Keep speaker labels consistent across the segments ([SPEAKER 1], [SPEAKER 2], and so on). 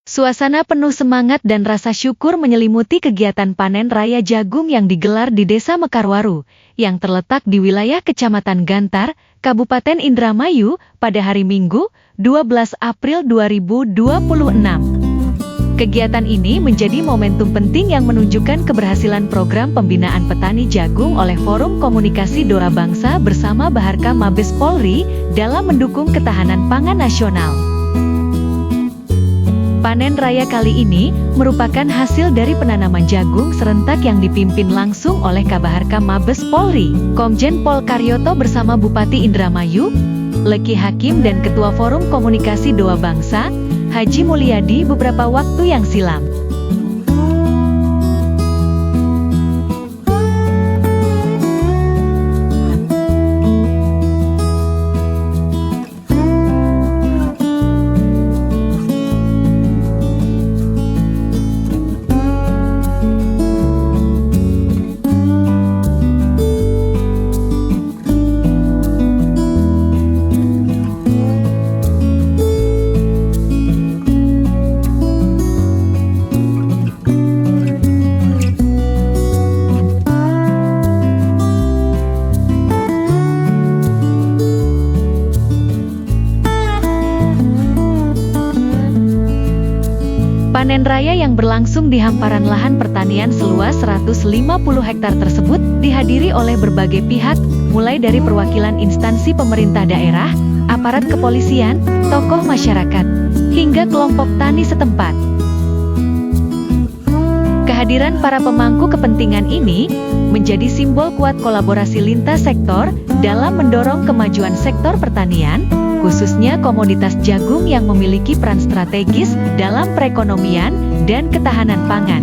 [SPEAKER 1] Suasana penuh semangat dan rasa syukur menyelimuti kegiatan panen raya jagung yang digelar di Desa Mekarwaru, yang terletak di wilayah Kecamatan Gantar, Kabupaten Indramayu, pada hari Minggu, 12 April 2026. Kegiatan ini menjadi momentum penting yang menunjukkan keberhasilan program pembinaan petani jagung oleh Forum Komunikasi Dora Bangsa bersama Baharka Mabes Polri dalam mendukung ketahanan pangan nasional. Panen raya kali ini merupakan hasil dari penanaman jagung serentak yang dipimpin langsung oleh Kabaharka Mabes Polri, Komjen Pol Karyoto bersama Bupati Indramayu, Leki Hakim dan Ketua Forum Komunikasi Doa Bangsa, Haji Mulyadi beberapa waktu yang silam. Panen raya yang berlangsung di hamparan lahan pertanian seluas 150 hektar tersebut dihadiri oleh berbagai pihak, mulai dari perwakilan instansi pemerintah daerah, aparat kepolisian, tokoh masyarakat, hingga kelompok tani setempat. Kehadiran para pemangku kepentingan ini menjadi simbol kuat kolaborasi lintas sektor dalam mendorong kemajuan sektor pertanian, khususnya komoditas jagung yang memiliki peran strategis dalam perekonomian dan ketahanan pangan.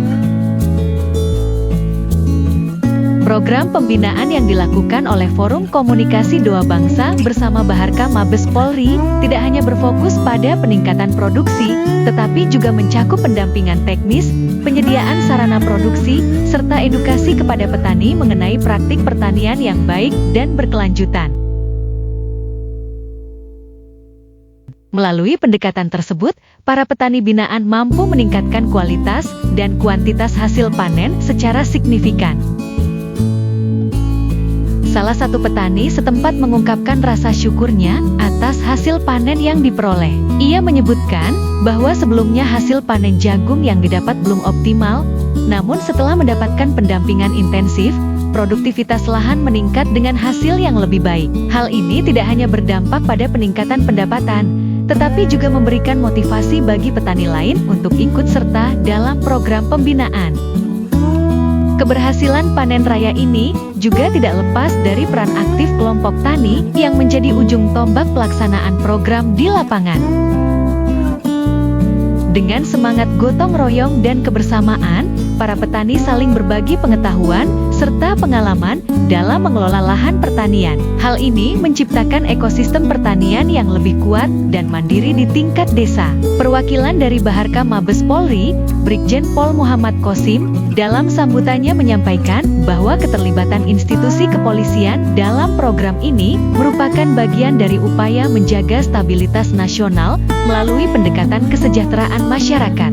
[SPEAKER 1] Program pembinaan yang dilakukan oleh Forum Komunikasi Doa Bangsa bersama Baharka Mabes Polri tidak hanya berfokus pada peningkatan produksi, tetapi juga mencakup pendampingan teknis, penyediaan sarana produksi, serta edukasi kepada petani mengenai praktik pertanian yang baik dan berkelanjutan. Melalui pendekatan tersebut, para petani binaan mampu meningkatkan kualitas dan kuantitas hasil panen secara signifikan. Salah satu petani setempat mengungkapkan rasa syukurnya atas hasil panen yang diperoleh. Ia menyebutkan bahwa sebelumnya hasil panen jagung yang didapat belum optimal, namun setelah mendapatkan pendampingan intensif, produktivitas lahan meningkat dengan hasil yang lebih baik. Hal ini tidak hanya berdampak pada peningkatan pendapatan, tetapi juga memberikan motivasi bagi petani lain untuk ikut serta dalam program pembinaan. Keberhasilan panen raya ini juga tidak lepas dari peran aktif kelompok tani yang menjadi ujung tombak pelaksanaan program di lapangan. Dengan semangat gotong royong dan kebersamaan, para petani saling berbagi pengetahuan serta pengalaman dalam mengelola lahan pertanian. Hal ini menciptakan ekosistem pertanian yang lebih kuat dan mandiri di tingkat desa. Perwakilan dari Baharka Mabes Polri, Brigjen Pol Muhammad Kosim, dalam sambutannya menyampaikan bahwa keterlibatan institusi kepolisian dalam program ini merupakan bagian dari upaya menjaga stabilitas nasional melalui pendekatan kesejahteraan masyarakat.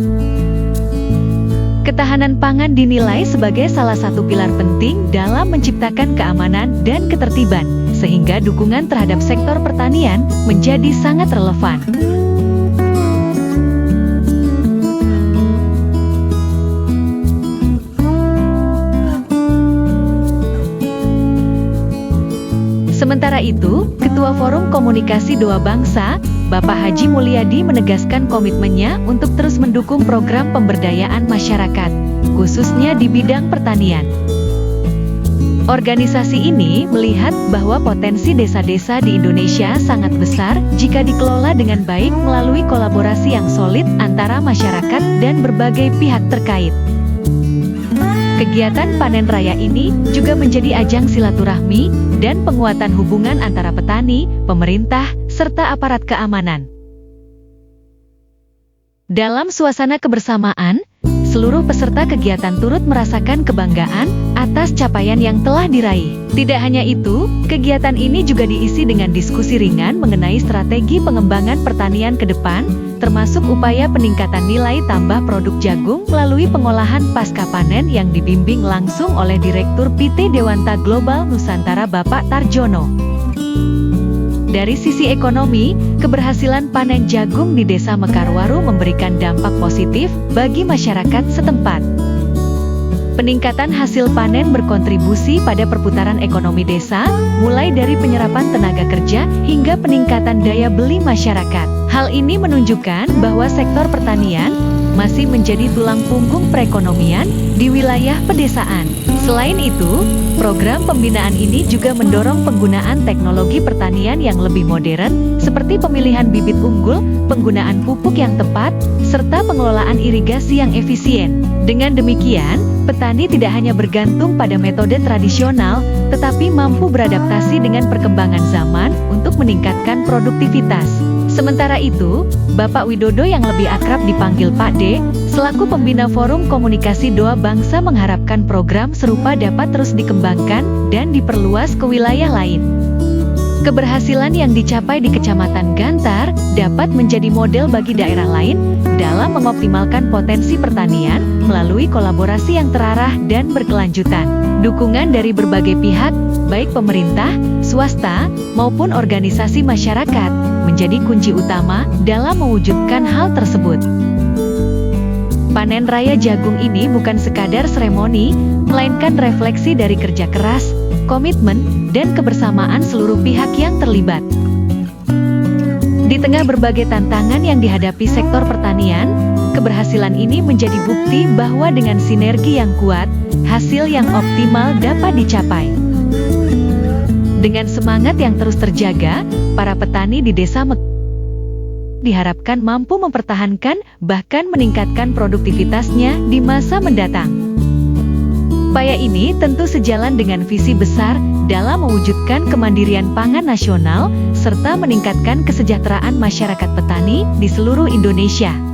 [SPEAKER 1] Ketahanan pangan dinilai sebagai salah satu pilar penting dalam menciptakan keamanan dan ketertiban, sehingga dukungan terhadap sektor pertanian menjadi sangat relevan. Sementara itu, Ketua Forum Komunikasi Doa Bangsa, Bapak Haji Mulyadi menegaskan komitmennya untuk terus mendukung program pemberdayaan masyarakat, khususnya di bidang pertanian. Organisasi ini melihat bahwa potensi desa-desa di Indonesia sangat besar jika dikelola dengan baik melalui kolaborasi yang solid antara masyarakat dan berbagai pihak terkait. Kegiatan panen raya ini juga menjadi ajang silaturahmi dan penguatan hubungan antara petani, pemerintah, serta aparat keamanan. Dalam suasana kebersamaan, seluruh peserta kegiatan turut merasakan kebanggaan atas capaian yang telah diraih. Tidak hanya itu, kegiatan ini juga diisi dengan diskusi ringan mengenai strategi pengembangan pertanian ke depan, termasuk upaya peningkatan nilai tambah produk jagung melalui pengolahan pasca panen yang dibimbing langsung oleh Direktur PT Dewanta Global Nusantara Bapak Tarjono. Dari sisi ekonomi, keberhasilan panen jagung di Desa Mekarwaru memberikan dampak positif bagi masyarakat setempat. Peningkatan hasil panen berkontribusi pada perputaran ekonomi desa, mulai dari penyerapan tenaga kerja hingga peningkatan daya beli masyarakat. Hal ini menunjukkan bahwa sektor pertanian masih menjadi tulang punggung perekonomian di wilayah pedesaan. Selain itu, program pembinaan ini juga mendorong penggunaan teknologi pertanian yang lebih modern, seperti pemilihan bibit unggul, penggunaan pupuk yang tepat, serta pengelolaan irigasi yang efisien. Dengan demikian, petani tidak hanya bergantung pada metode tradisional, tetapi mampu beradaptasi dengan perkembangan zaman untuk meningkatkan produktivitas. Sementara itu, Bapak Widodo yang lebih akrab dipanggil Pak D, selaku pembina Forum Komunikasi Doa Bangsa mengharapkan program serupa dapat terus dikembangkan dan diperluas ke wilayah lain. Keberhasilan yang dicapai di Kecamatan Gantar dapat menjadi model bagi daerah lain dalam mengoptimalkan potensi pertanian melalui kolaborasi yang terarah dan berkelanjutan. Dukungan dari berbagai pihak, baik pemerintah, swasta, maupun organisasi masyarakat, menjadi kunci utama dalam mewujudkan hal tersebut. Panen raya jagung ini bukan sekadar seremoni, melainkan refleksi dari kerja keras, komitmen, dan kebersamaan seluruh pihak yang terlibat. Di tengah berbagai tantangan yang dihadapi sektor pertanian, keberhasilan ini menjadi bukti bahwa dengan sinergi yang kuat, hasil yang optimal dapat dicapai. Dengan semangat yang terus terjaga, para petani di Desa Mekarwaru diharapkan mampu mempertahankan bahkan meningkatkan produktivitasnya di masa mendatang. Upaya ini tentu sejalan dengan visi besar dalam mewujudkan kemandirian pangan nasional serta meningkatkan kesejahteraan masyarakat petani di seluruh Indonesia.